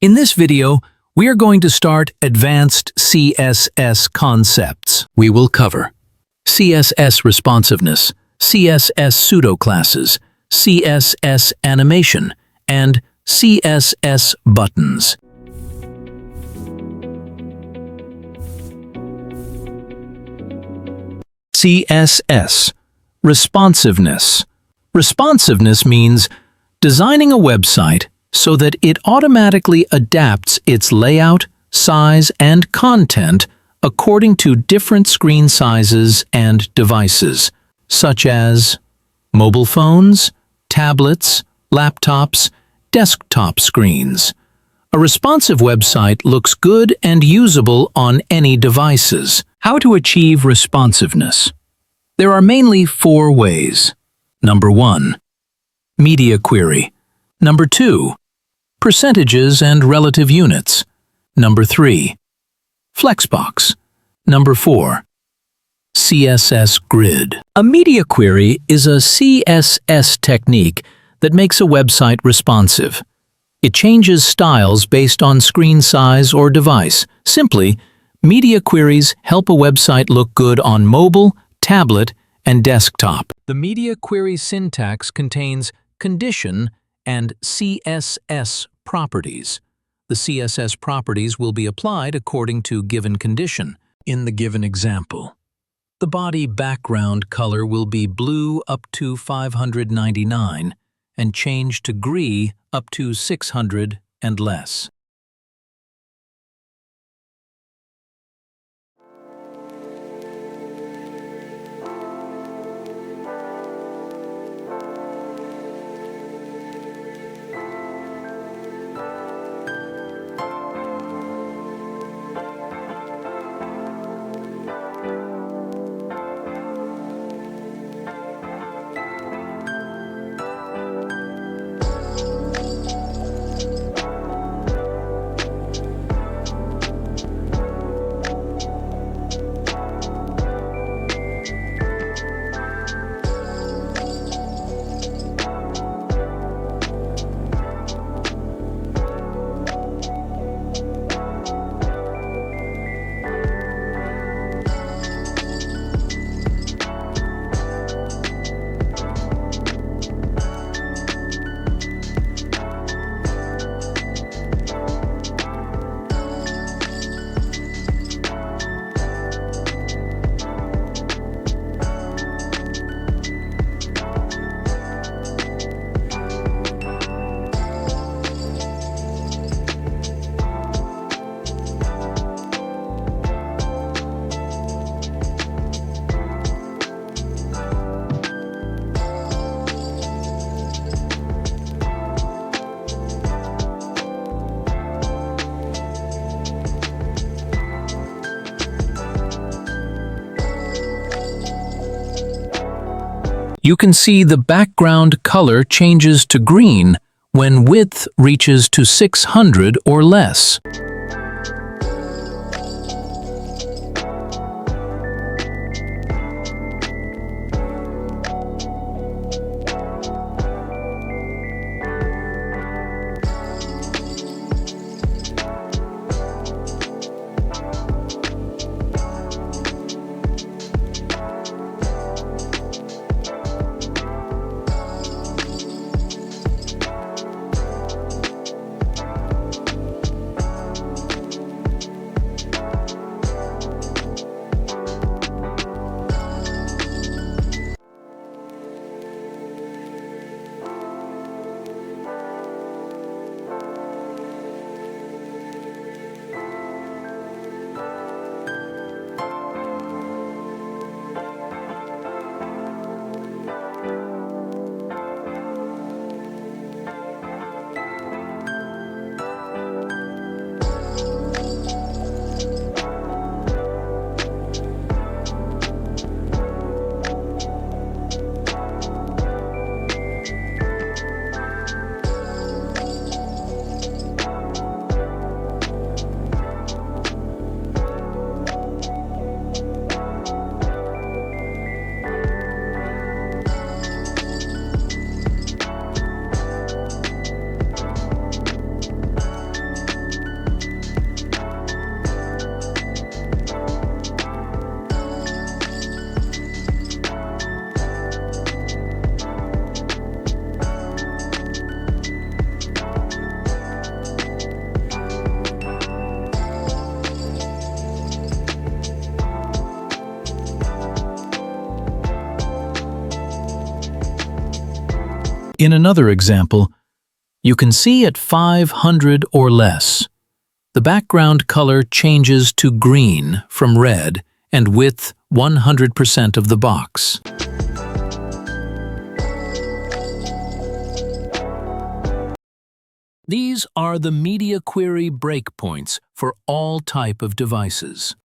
In this video, we are going to start advanced CSS concepts. We will cover CSS responsiveness, CSS pseudo-classes, CSS animation, and CSS buttons. CSS responsiveness. Responsiveness means designing a website so that it automatically adapts its layout, size, and content according to different screen sizes and devices, such as mobile phones, tablets, laptops, desktop screens. A responsive website looks good and usable on any devices. How to achieve responsiveness? There are mainly 4 ways. Number 1. Media query. Number 2. Percentages and relative units. Number 3. Flexbox. Number 4. CSS grid. A media query is a CSS technique that makes a website responsive. It changes styles based on screen size or device. Simply, media queries help a website look good on mobile, tablet, and desktop. The media query syntax contains condition and CSS properties. The CSS properties will be applied according to given condition. In the given example, the body background color will be blue up to 599 and change to gray up to 600 and less. You can see the background color changes to green when width reaches to 600 or less. In another example, you can see at 500 or less, the background color changes to green from red and width 100% of the box. These are the media query breakpoints for all type of devices.